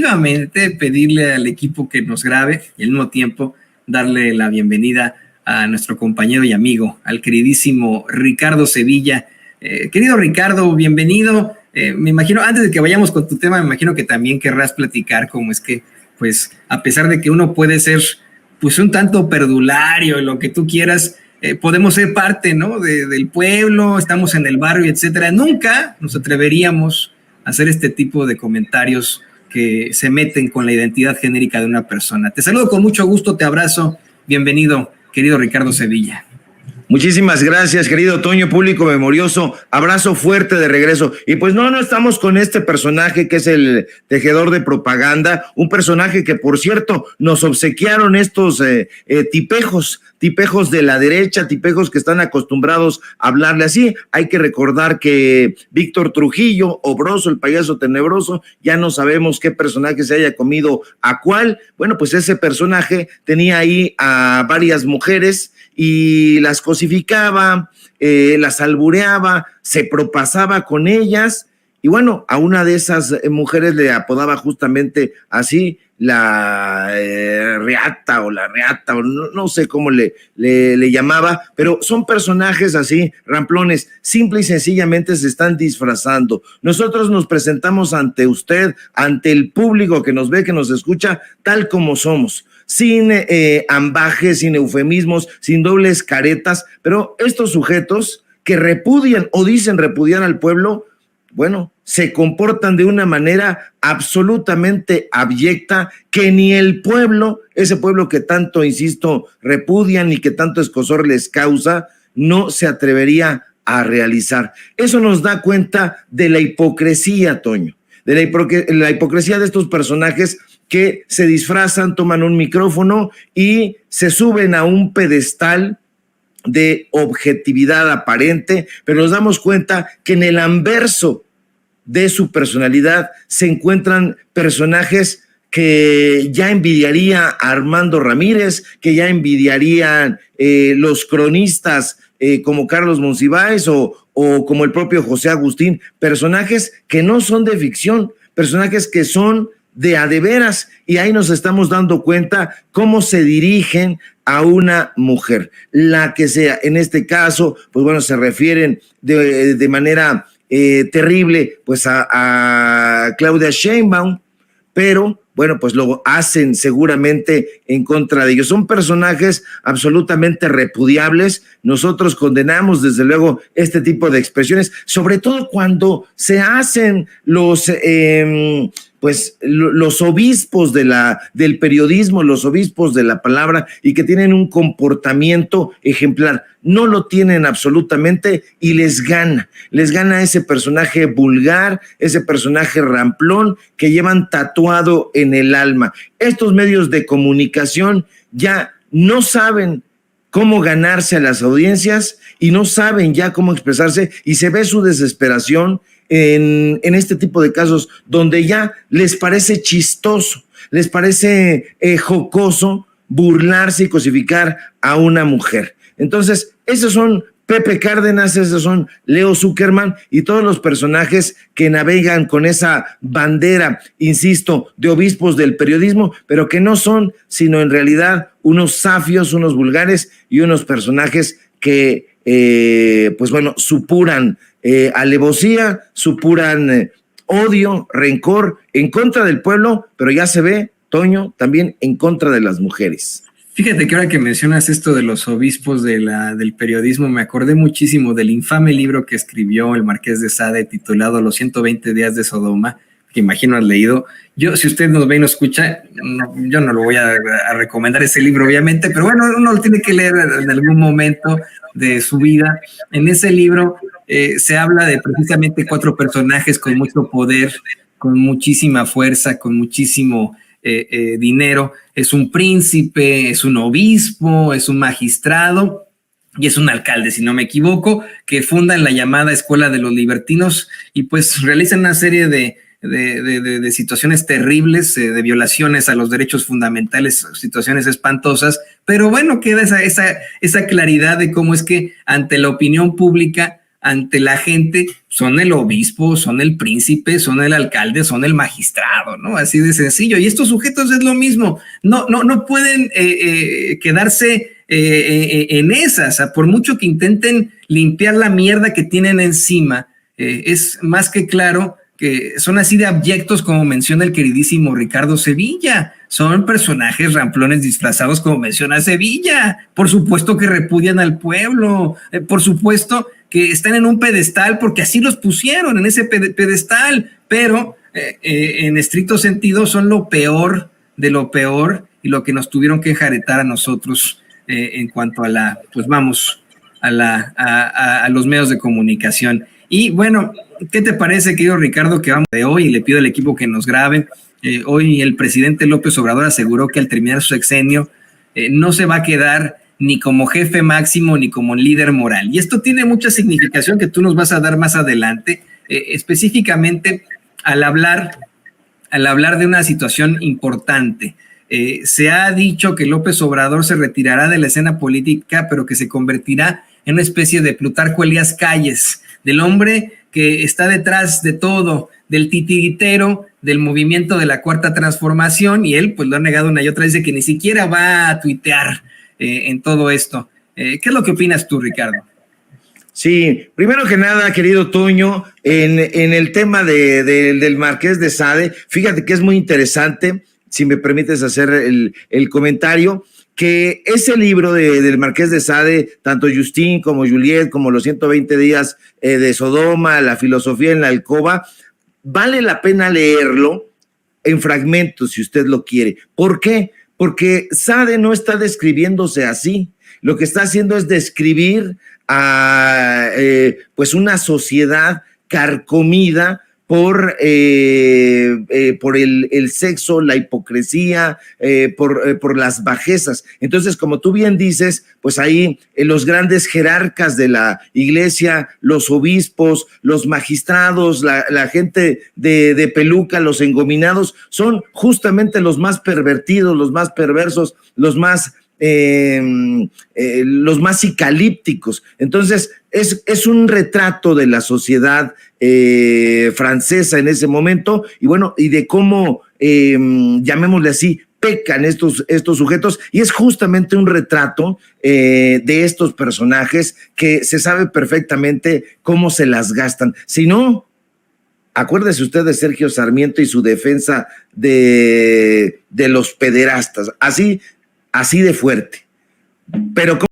efectivamente pedirle al equipo que nos grabe y al mismo tiempo darle la bienvenida a nuestro compañero y amigo, al queridísimo Ricardo Sevilla. Querido Ricardo, bienvenido. Me imagino, antes de que vayamos con tu tema, me imagino que también querrás platicar cómo es que, pues, a pesar de que uno puede ser, pues, un tanto perdulario, lo que tú quieras, podemos ser parte, ¿no? Del pueblo, estamos en el barrio, etcétera. Nunca nos atreveríamos a hacer este tipo de comentarios que se meten con la identidad genérica de una persona. Te saludo con mucho gusto, te abrazo. Bienvenido, querido Ricardo Sevilla. Muchísimas gracias, querido Toño, público memorioso. Abrazo fuerte de regreso. Y pues no estamos con este personaje que es el tejedor de propaganda, un personaje que, por cierto, nos obsequiaron estos tipejos de la derecha, tipejos que están acostumbrados a hablarle así. Hay que recordar que Víctor Trujillo, Obroso, el payaso tenebroso, ya no sabemos qué personaje se haya comido a cuál. Bueno, pues ese personaje tenía ahí a varias mujeres y las cosificaba, las albureaba, se propasaba con ellas, y bueno, a una de esas mujeres le apodaba justamente así, la reata, o no sé cómo le llamaba, pero son personajes así, ramplones, simple y sencillamente se están disfrazando. Nosotros nos presentamos ante usted, ante el público que nos ve, que nos escucha, tal como somos, sin ambajes, sin eufemismos, sin dobles caretas, pero estos sujetos que repudian o dicen repudiar al pueblo, bueno, se comportan de una manera absolutamente abyecta que ni el pueblo, ese pueblo que tanto, insisto, repudian y que tanto escozor les causa, no se atrevería a realizar. Eso nos da cuenta de la hipocresía, Toño, de la hipocresía de estos personajes que se disfrazan, toman un micrófono y se suben a un pedestal de objetividad aparente, pero nos damos cuenta que en el anverso de su personalidad se encuentran personajes que ya envidiaría a Armando Ramírez, que ya envidiarían los cronistas como Carlos Monsiváis o como el propio José Agustín, personajes que no son de ficción, personajes que son de a de veras, y ahí nos estamos dando cuenta cómo se dirigen a una mujer, la que sea. En este caso, pues bueno, se refieren de manera terrible pues a Claudia Sheinbaum, pero bueno, pues lo hacen seguramente en contra de ellos. Son personajes absolutamente repudiables. Nosotros condenamos desde luego este tipo de expresiones, sobre todo cuando se hacen los obispos del periodismo, los obispos de la palabra, y que tienen un comportamiento ejemplar. No lo tienen absolutamente y les gana ese personaje vulgar, ese personaje ramplón que llevan tatuado en el alma. Estos medios de comunicación ya no saben cómo ganarse a las audiencias y no saben ya cómo expresarse, y se ve su desesperación en este tipo de casos donde ya les parece chistoso, les parece jocoso burlarse y cosificar a una mujer. Entonces, esos son Pepe Cárdenas, esos son Leo Zuckerman y todos los personajes que navegan con esa bandera, insisto, de obispos del periodismo, pero que no son sino en realidad unos zafios, unos vulgares y unos personajes que, pues bueno, supuran alevosía, supuran odio, rencor en contra del pueblo, pero ya se ve, Toño, también en contra de las mujeres. Fíjate que ahora que mencionas esto de los obispos del periodismo, me acordé muchísimo del infame libro que escribió el Marqués de Sade titulado Los 120 días de Sodoma, que imagino has leído. Yo, si usted nos ve y nos escucha, yo no lo voy a recomendar ese libro, obviamente, pero bueno, uno lo tiene que leer en algún momento de su vida. En ese libro se habla de precisamente 4 personajes con mucho poder, con muchísima fuerza, con muchísimo dinero. Es un príncipe, es un obispo, es un magistrado y es un alcalde, si no me equivoco, que fundan la llamada Escuela de los Libertinos y pues realizan una serie de situaciones terribles, de violaciones a los derechos fundamentales, situaciones espantosas, pero bueno, queda esa claridad de cómo es que ante la opinión pública ante la gente son el obispo, son el príncipe, son el alcalde, son el magistrado, ¿no? Así de sencillo. Y estos sujetos es lo mismo. No pueden quedarse en esas. O sea, por mucho que intenten limpiar la mierda que tienen encima, es más que claro que son así de abyectos como menciona el queridísimo Ricardo Sevilla. Son personajes ramplones disfrazados como menciona Sevilla. Por supuesto que repudian al pueblo. Por supuesto que están en un pedestal porque así los pusieron en ese pedestal. Pero en estricto sentido son lo peor de lo peor y lo que nos tuvieron que enjaretar a nosotros en cuanto a la, pues vamos, a los medios de comunicación. Y bueno, ¿qué te parece, querido Ricardo, que vamos de hoy? Y le pido al equipo que nos grabe. Hoy el presidente López Obrador aseguró que al terminar su sexenio no se va a quedar ni como jefe máximo ni como líder moral. Y esto tiene mucha significación que tú nos vas a dar más adelante, específicamente al hablar de una situación importante. Se ha dicho que López Obrador se retirará de la escena política, pero que se convertirá en una especie de Plutarco Elías Calles, del hombre que está detrás de todo, del titiritero, del movimiento de la Cuarta Transformación, y él pues lo ha negado una y otra vez, dice que ni siquiera va a tuitear en todo esto. ¿Qué es lo que opinas tú, Ricardo? Sí, primero que nada, querido Toño, en el tema del Marqués de Sade, fíjate que es muy interesante, si me permites hacer el comentario, que ese libro del Marqués de Sade, tanto Justín como Juliet, como los 120 días de Sodoma, la filosofía en la alcoba, vale la pena leerlo en fragmentos si usted lo quiere. ¿Por qué? Porque Sade no está describiéndose así. Lo que está haciendo es describir a pues una sociedad carcomida por el sexo, la hipocresía, por las bajezas. Entonces, como tú bien dices, pues ahí los grandes jerarcas de la iglesia, los obispos, los magistrados, la gente de peluca, los engominados, son justamente los más pervertidos, los más perversos, los más psicalípticos. Entonces es un retrato de la sociedad francesa en ese momento, y bueno, y de cómo llamémosle así, pecan estos sujetos, y es justamente un retrato de estos personajes que se sabe perfectamente cómo se las gastan. Si no, acuérdese usted de Sergio Sarmiento y su defensa de los pederastas, así de fuerte. Pero